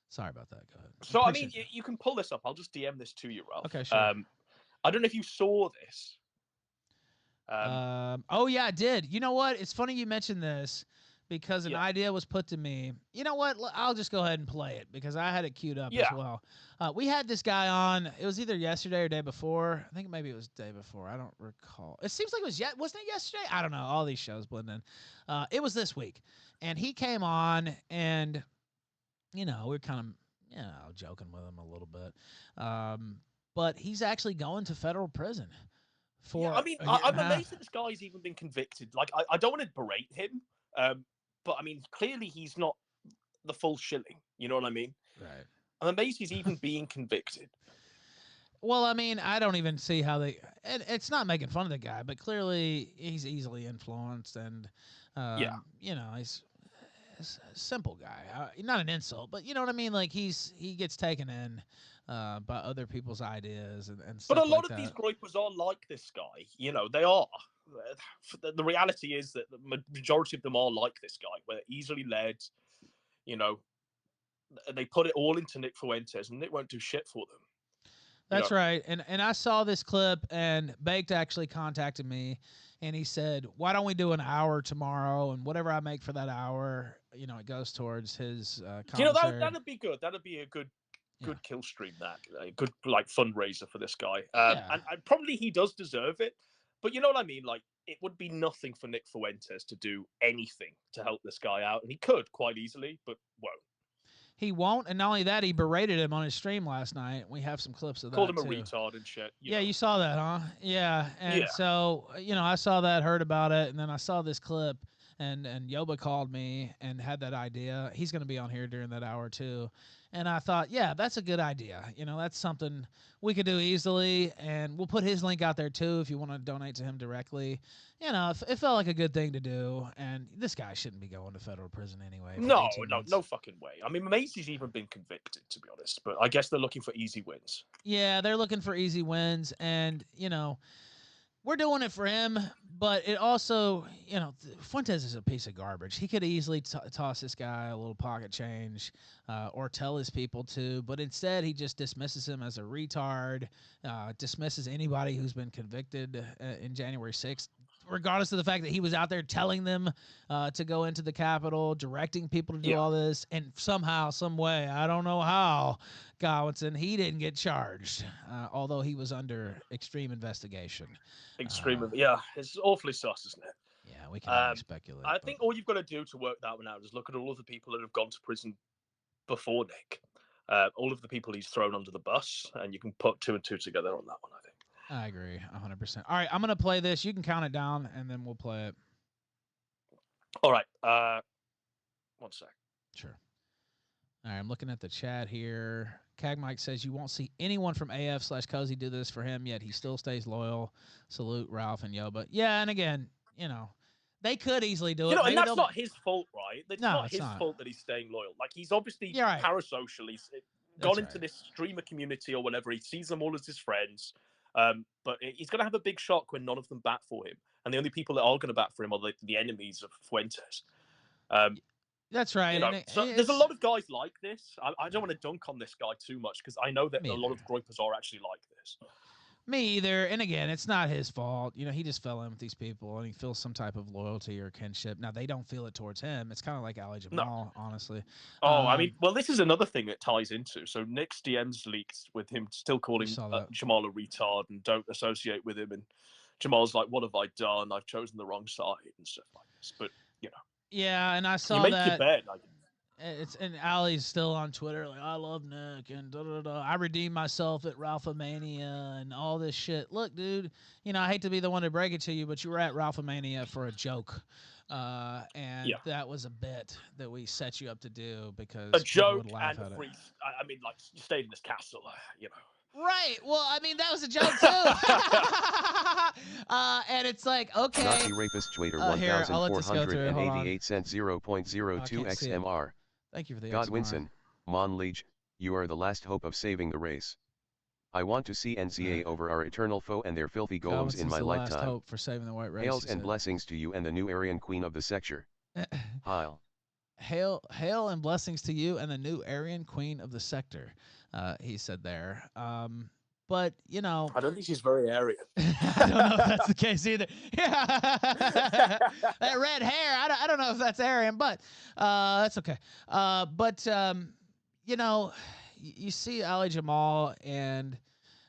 Sorry about that. Go ahead. So, I mean, you can pull this up. I'll just DM this to you, Ralph. Okay, sure. I don't know if you saw this. Oh yeah, I did. You know what? It's funny you mentioned this because an Yeah. idea was put to me. You know what? I'll just go ahead and play it because I had it queued up as Yeah. well. We had this guy on. It was either yesterday or day before. I think maybe it was day before. I don't recall. It seems like it was wasn't it yesterday? I don't know. All these shows blend in. It was this week, and he came on, and we are kind of joking with him a little bit. But he's actually going to federal prison Yeah, for I mean, a year and I'm a half. amazed that this guy's even been convicted. Like, I don't want to berate him, but I mean, clearly he's not the full shilling. You know what I mean? Right. I'm amazed he's even being convicted. Well, I mean, I don't even see how they. It's not making fun of the guy, but clearly he's easily influenced, and Yeah, he's a simple guy. Not an insult, but you know what I mean. Like he gets taken in by other people's ideas and but a stuff lot like of these that. groypers are like this guy. You know, they are. The reality is that the majority of them are like this guy, where they're easily led. You know, they put it all into Nick Fuentes, and Nick won't do shit for them. You That's know, right. And I saw this clip, and Baked actually contacted me, and he said, "Why don't we do an hour tomorrow? And whatever I make for that hour, it goes towards his commissary." that'd be good. That'd be a Yeah. good kill stream. That a good like fundraiser for this guy. Yeah. And probably he does deserve it. But you know what I mean? Like, it would be nothing for Nick Fuentes to do anything to help this guy out, and he could quite easily, but won't. He won't, and not only that, he berated him on his stream last night. We have some clips of Called that him a too. retard and shit. You Yeah, know. you saw that, huh? Yeah, and Yeah. so I saw that, heard about it, and then I saw this clip, and Yoba called me and had that idea. He's going to be on here during that hour too, and I thought, yeah, that's a good idea. That's something we could do easily, and we'll put his link out there too if you want to donate to him directly. It felt like a good thing to do, and this guy shouldn't be going to federal prison anyway for No, 18 no, months. no fucking way. I mean, Macy's even been convicted, to be honest, but I guess they're looking for easy wins. Yeah, they're looking for easy wins, and we're doing it for him, but it also, Fuentes is a piece of garbage. He could easily toss this guy a little pocket change or tell his people to, but instead he just dismisses him as a retard, dismisses anybody who's been convicted in January 6th, regardless of the fact that he was out there telling them to go into the Capitol, directing people to do Yeah. all this, and somehow, some way, I don't know how, Godwinson, he didn't get charged, although he was under extreme investigation. Extremely. Yeah, it's awfully sus, isn't it? Yeah, we can only speculate. I But think all you've got to do to work that one out is look at all of the people that have gone to prison before Nick. All of the people he's thrown under the bus, and you can put two and two together on that one, I think. I agree 100%. All right, I'm going to play this. You can count it down, and then we'll play it. All right. 1 sec. Sure. All right, I'm looking at the chat here. Cag Mike says you won't see anyone from AF/Cozy do this for him, yet he still stays loyal. Salute Ralph and Yoba. Yeah, and again, they could easily do it. And Maybe that's not his fault, right? It's No, not it's his not. fault that he's staying loyal. Like, he's obviously Right. parasocial. He's gone into this streamer community or whatever. He sees them all as his friends. But he's going to have a big shock when none of them bat for him. And the only people that are going to bat for him are the enemies of Fuentes. That's right. So there's a lot of guys like this. I don't want to dunk on this guy too much because I know that a lot of groypers are actually like this. Me either. And again, it's not his fault. He just fell in with these people and he feels some type of loyalty or kinship. Now, they don't feel it towards him. It's kind of like Ali Jamal, honestly. Oh, I mean, well, this is another thing that ties into. So Nick's DMs leaked with him still calling Jamal a retard and don't associate with him. And Jamal's like, what have I done? I've chosen the wrong side and stuff like this. But, Yeah, and I saw you make that. Your bed. And Ali's still on Twitter like, I love Nick and da-da-da. I redeemed myself at Ralphamania and all this shit. Look, dude, I hate to be the one to break it to you, but you were at Ralphamania for a joke. And that was a bit that we set you up to do because a joke would laugh and at free. I mean, like, you stayed in this castle, Right. Well, I mean, that was a joke too. And it's like, okay. Nazi rapist Twitter 1,488 cent 0.02 XMR. Thank you for the Godwinson, Mon Liege, you are the last hope of saving the race. I want to see NCA over our eternal foe and their filthy golems in my lifetime. Last hope for saving the white race. Hails and blessings to you and the new Aryan queen of the sector. Heil. hail and blessings to you and the new Aryan queen of the sector, he said there. But, you know, I don't think she's very Aryan. I don't know if that's the case either. Yeah. That red hair, I don't know if that's Aryan, but that's okay. But you know, you see Ali Jamal, and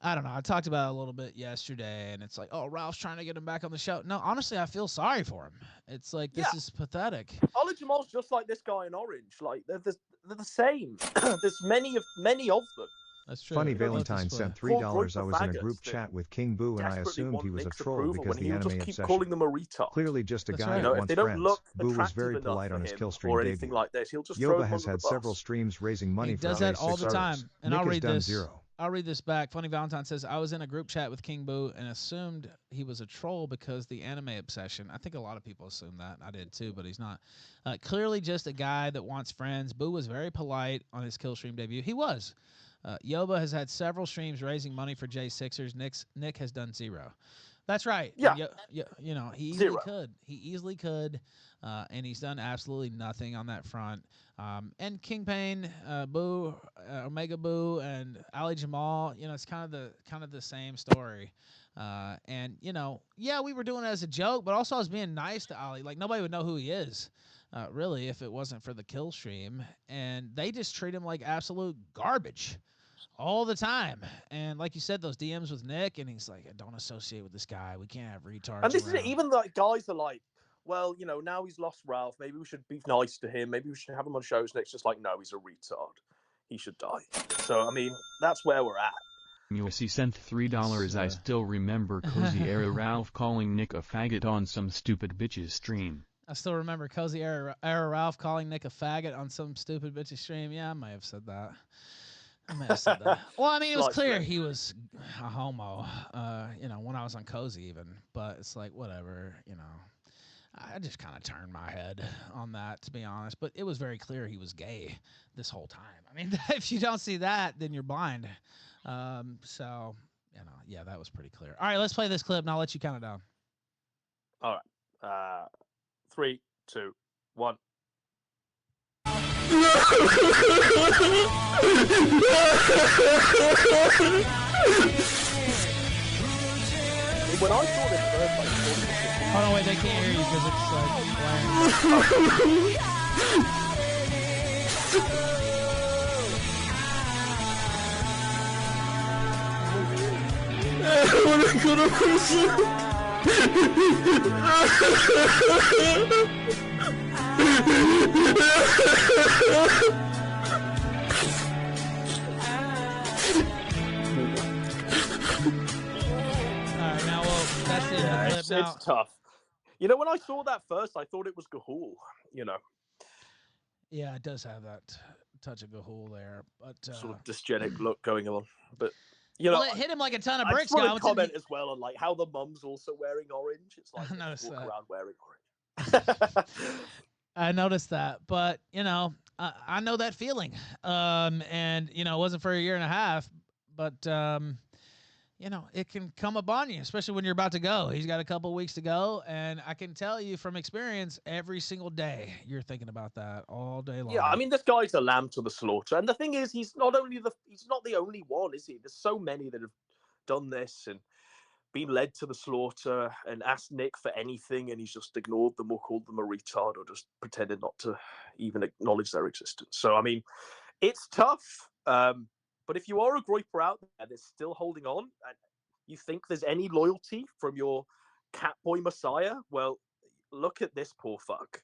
I don't know. I talked about it a little bit yesterday, and it's like, oh, Ralph's trying to get him back on the show. No, honestly, I feel sorry for him. It's like, this is pathetic. Ali Jamal's just like this guy in Orange. Like they're the same. There's many of them. That's true. Funny Valentine sent $3. I was in a group that chat with KingPainBoo and I desperately assumed want he was a Nick's troll approval because when the he will anime just keep obsession. calling them a retard. Clearly just a That's guy right. that if wants they don't friends. look Boo was attractive very enough polite for on his him Killstream or debut. anything like this, he'll just throw Yoba them has under had the bus. several streams raising money He for does that all the LA6 time. artists. And Nick I'll has read done this. 0. I'll read this back. Funny Valentine says, I was in a group chat with KingPainBoo and assumed he was a troll because the anime obsession. I think a lot of people assume that. I did too, but he's not. Clearly just a guy that wants friends. Boo was very polite on his Killstream debut. He was. Yoba has had several streams raising money for J6ers. Nick has done 0. That's right. Yeah. You know, he easily could. He easily could. And he's done absolutely nothing on that front. And Kingpain, Boo, Omega Boo, and Ali Jamal, you know, it's kind of the same story. And you know, yeah, we were doing it as a joke, but also I was being nice to Ali. Like nobody would know who he is, really, if it wasn't for the kill stream. And they just treat him like absolute garbage all the time. And like you said, those DMs with Nick, and he's like, don't associate with this guy. We can't have retards. And this is around. it. Even like guys are like, well, you know, now he's lost Ralph. Maybe we should be nice to him. Maybe we should have him on shows. Nick's just like, no, he's a retard. He should die. So I mean, that's where we're at. Mussi sent $3. I still remember Cozy Era Ralph calling Nick a faggot on some stupid bitch's stream. I still remember Cozy Era Ralph calling Nick a faggot on some stupid bitch's stream. Yeah, I may have said that. Well, I mean, it was clear he was a homo, you know, when I was on Cozy even. But it's like, whatever, you know. I just kind of turned my head on that, to be honest. But it was very clear he was gay this whole time. I mean, if you don't see that, then you're blind. So, you know, yeah, that was pretty clear. All right, let's play this clip, and I'll let you count it down. All right. 3, 2, 1. When I saw this first, I thought oh no, wait, they can't hear you because it's blaring. Alright, now, well, that's the end of the clip. it's tough. You know, when I saw that first, I thought it was Gahul, you know. Yeah, it does have that touch of Gahul there, but sort of dysgenic look going on. But, you know, well, it hit him like a ton of I bricks. just want to comment as well on like how the mum's also wearing orange. It's like I noticed walk that. around wearing orange. I noticed that, but you know, I know that feeling. And you know, it wasn't for a year and a half, but you know, it can come upon you, especially when you're about to go. He's got a couple weeks to go, and I can tell you from experience, every single day you're thinking about that all day long. Yeah, I mean, this guy's a lamb to the slaughter, and the thing is, he's not the only one, is he? There's so many that have done this and been led to the slaughter and asked Nick for anything, and he's just ignored them or called them a retard or just pretended not to even acknowledge their existence. So, I mean, it's tough. But if you are a groiper out there that's still holding on and you think there's any loyalty from your Catboy Messiah, well, look at this poor fuck.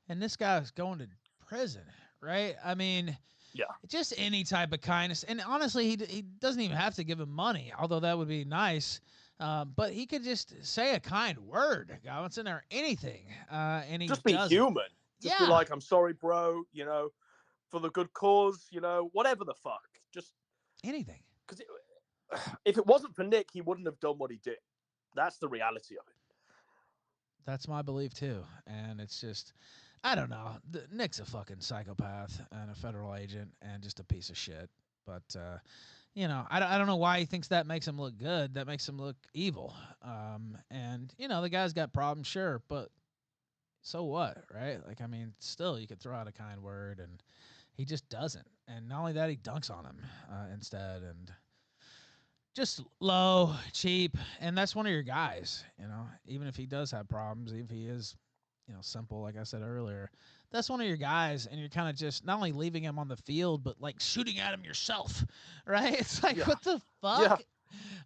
And this guy's going to prison, right? I mean, yeah, just any type of kindness. And honestly, he doesn't even have to give him money, although that would be nice. But he could just say a kind word, Godwinson, in there, anything. And he just be human. Just be like, I'm sorry, bro, you know, for the good cause, you know, whatever the fuck. Just anything. Because if it wasn't for Nick, he wouldn't have done what he did. That's the reality of it. That's my belief, too. And it's just, I don't know. Nick's a fucking psychopath and a federal agent and just a piece of shit. But, you know, I don't know why he thinks that makes him look good. That makes him look evil. And, you know, the guy's got problems, sure, but so what, right? Like, I mean, still, you could throw out a kind word, and he just doesn't. And not only that, he dunks on him instead, and just low, cheap, and that's one of your guys. You know, even if he does have problems, even if he is, you know, simple, like I said earlier, that's one of your guys, and you're kind of just not only leaving him on the field, but like shooting at him yourself, right? It's like, what the fuck? Yeah.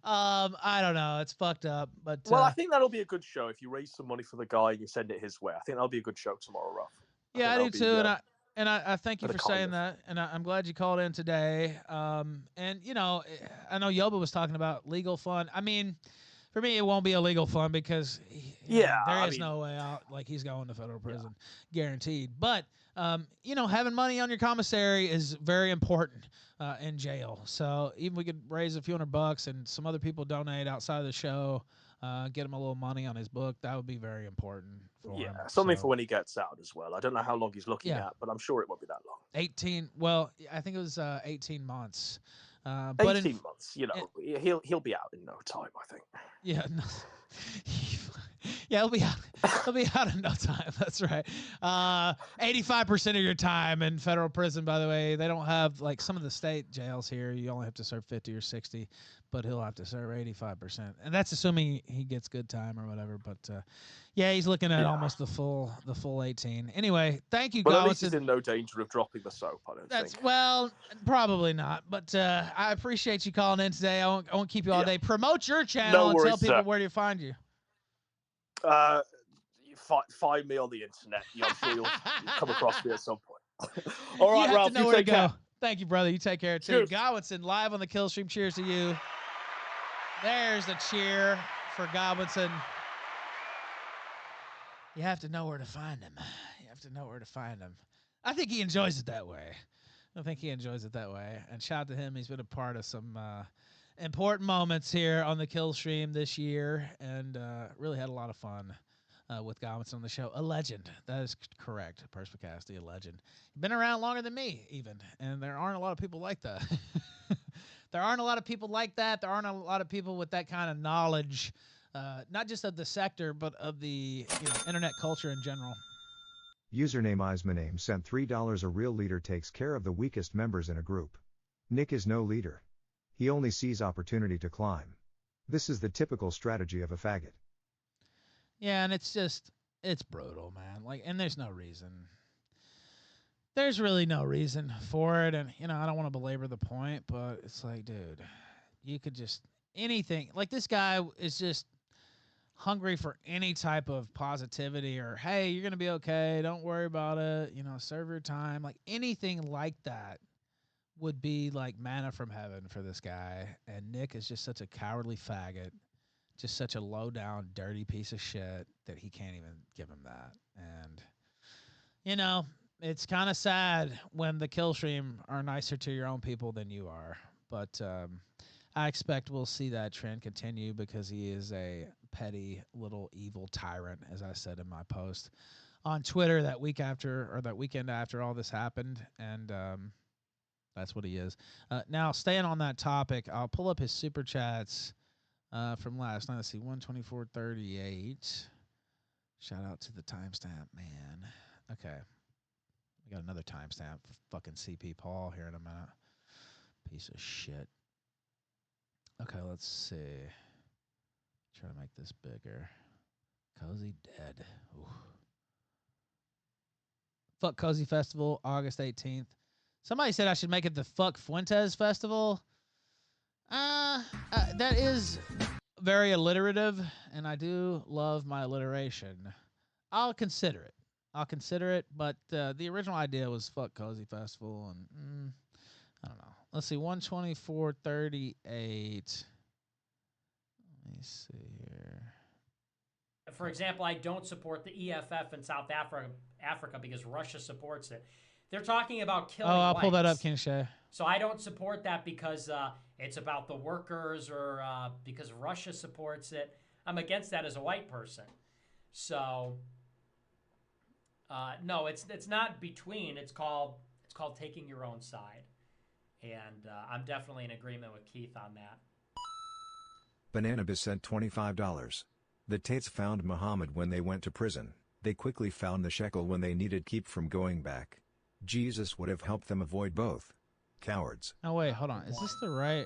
I don't know. It's fucked up, but well, I think that'll be a good show if you raise some money for the guy and you send it his way. I think that'll be a good show tomorrow, Ruff. Yeah, I do too, and I thank you for saying that, and I'm glad you called in today. And you know, I know Yoba was talking about legal fund. I mean, for me, it won't be a legal fund because there is no way out. Like, he's going to federal prison, guaranteed. But you know, having money on your commissary is very important in jail. So even we could raise a few $100 and some other people donate outside of the show. Get him a little money on his book. That would be very important for him. Something for when he gets out as well. I don't know how long he's looking at, but I'm sure it won't be that long. 18. Well, I think it was 18 months. 18 months. You know, he'll be out in no time, I think. Yeah. No, yeah, he'll be out. He'll be out in no time. That's right. 85% of your time in federal prison. By the way, they don't have, like, some of the state jails here. You only have to serve 50 or 60, but he'll have to serve 85%, and that's assuming he gets good time or whatever. But yeah, he's looking at almost the full 18. Anyway, thank you, But at least he's in no danger of dropping the soap. I don't think. Well, probably not. But I appreciate you calling in today. I won't keep you all day. Promote your channel and tell people where to find you. Find me on the internet. I'm sure you'll come across me at some point. All right, Ralph, you take care. Thank you, brother. You take care, too. Godwinson, live on the Killstream. Cheers to you. There's the cheer for Godwinson. You have to know where to find him. You have to know where to find him. I think he enjoys it that way. And shout out to him. He's been a part of some important moments here on the Killstream this year, and really had a lot of fun with Godwinson on the show. A legend. That is correct. Perspicasti, a legend. Been around longer than me, even, and there aren't a lot of people like that. There aren't a lot of people like that. There aren't a lot of people with that kind of knowledge, not just of the sector, but of the internet culture in general. Username Ismaname sent $3. A real leader takes care of the weakest members in a group. Nick is no leader. He only sees opportunity to climb. This is the typical strategy of a faggot. Yeah, and it's brutal, man. Like, and there's no reason. There's really no reason for it, and I don't want to belabor the point, but it's like, dude, you could just anything. Like, this guy is just hungry for any type of positivity, or hey, you're gonna be okay, don't worry about it, serve your time. Like, anything like that would be like manna from heaven for this guy. And Nick is just such a cowardly faggot, just such a low down, dirty piece of shit that he can't even give him that. And it's kind of sad when the Killstream are nicer to your own people than you are. But I expect we'll see that trend continue, because he is a petty little evil tyrant, as I said in my post on Twitter that weekend after all this happened. And that's what he is. Now, staying on that topic, I'll pull up his super chats from last night. Let's see, 124.38. Shout out to the timestamp, man. Okay. We got another timestamp for fucking CP Paul here in a minute. Piece of shit. Okay, let's see. Try to make this bigger. Cozy dead. Ooh. Fuck Cozy Festival, August 18th. Somebody said I should make it the Fuck Fuentes Festival. That is very alliterative, and I do love my alliteration. I'll consider it. But the original idea was Fuck Cozy Festival, and I don't know. Let's see, 124.38. Let me see here. For example, I don't support the EFF in South Africa because Russia supports it. They're talking about killing I'll whites. pull that up, King Shay. So I don't support that because it's about the workers, or because Russia supports it. I'm against that as a white person. So no, it's not between. It's called taking your own side, and I'm definitely in agreement with Keith on that. Bananabis sent $25. The Tates found Muhammad when they went to prison. They quickly found the shekel when they needed keep from going back. Jesus would have helped them avoid both. Cowards. Oh wait, hold on. Is this the right?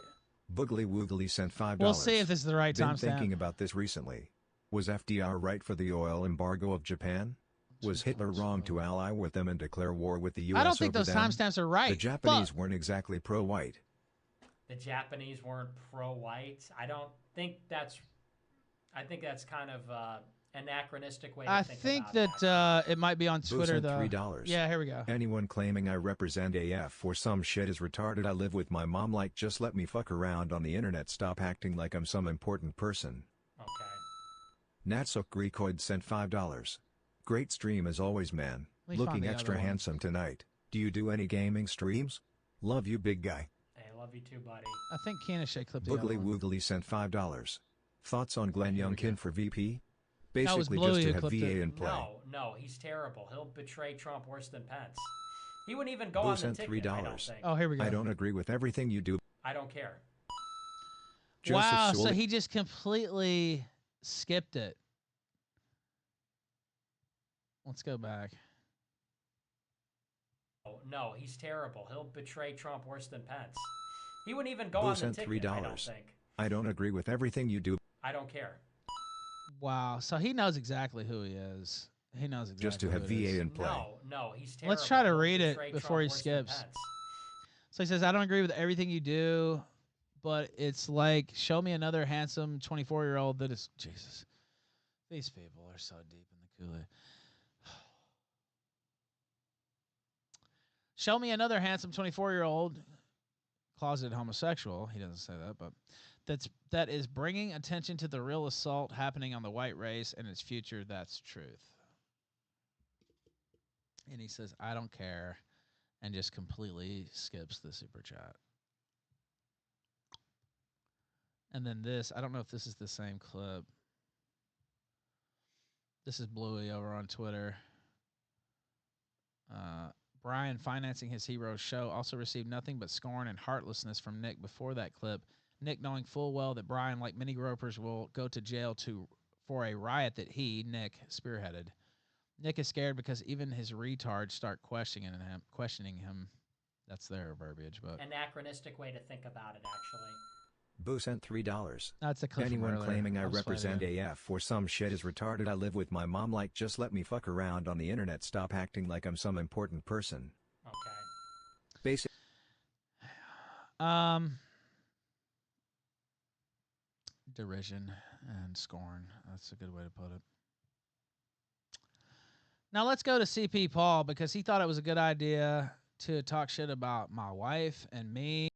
Boogly Woogly sent $5. We'll see if this is the right Been timestamp. thinking about this recently. Was FDR right for the oil embargo of Japan? Was Hitler wrong to ally with them and declare war with the U.S. I don't think over those them? timestamps are right. The Japanese weren't exactly pro-white. The Japanese weren't pro-white. I think that's kind of anachronistic way to I think think about that it might be on Boo Twitter sent though. $3. Yeah, here we go. Anyone claiming I represent AF or some shit is retarded. I live with my mom, like, just let me fuck around on the internet. Stop acting like I'm some important person. Okay. Natsuk Greekoid sent $5. Great stream as always, man. Let me find Looking the extra other one. handsome tonight. Do you do any gaming streams? Love you, big guy. Hey, love you too, buddy. I think Canashay clipped the other Boogly one. Woogly sent $5. Thoughts on Glenn Here we Youngkin go. for VP? That was Basically Bluey just who to have clipped VA it. in play. No, he's terrible. He'll betray Trump worse than Pence. He wouldn't even go Boo on the sent ticket, I don't $3. think. Oh, here we go. I don't agree with everything you do. I don't care. Wow, Joseph so Sully- he just completely skipped it. Let's go back. No, he's terrible. He'll betray Trump worse than Pence. He wouldn't even go Boo on the sent ticket, I don't $3. think. I don't agree with everything you do. I don't care. Wow, so he knows exactly who he is. He knows exactly Just to have who it is. VA in play. No, he's terrible. Let's try to He'll read it betray before he Trump worse than skips. Pence. So he says, I don't agree with everything you do, but it's like, show me another handsome 24-year-old that is... Jesus. These people are so deep in the Kool-Aid. Show me another handsome 24-year-old, closeted homosexual, he doesn't say that, but that is bringing attention to the real assault happening on the white race and its future. That's truth. And he says, I don't care, and just completely skips the super chat. And then this, I don't know if this is the same clip. This is Bluey over on Twitter. Brian financing his hero show also received nothing but scorn and heartlessness from Nick before that clip. Nick knowing full well that Brian, like many gropers, will go to jail for a riot that he, Nick, spearheaded. Nick is scared because even his retards start questioning him. That's their verbiage, but Anachronistic way to think about it, actually. Boo sent $3. that's a clip from Anyone earlier. claiming I I'll just play it represent again. AF or some shit is retarded. I live with my mom, like, just let me fuck around on the internet. Stop acting like I'm some important person. Okay. Basic. Derision and scorn. That's a good way to put it. Now let's go to CP Paul because he thought it was a good idea to talk shit about my wife and me.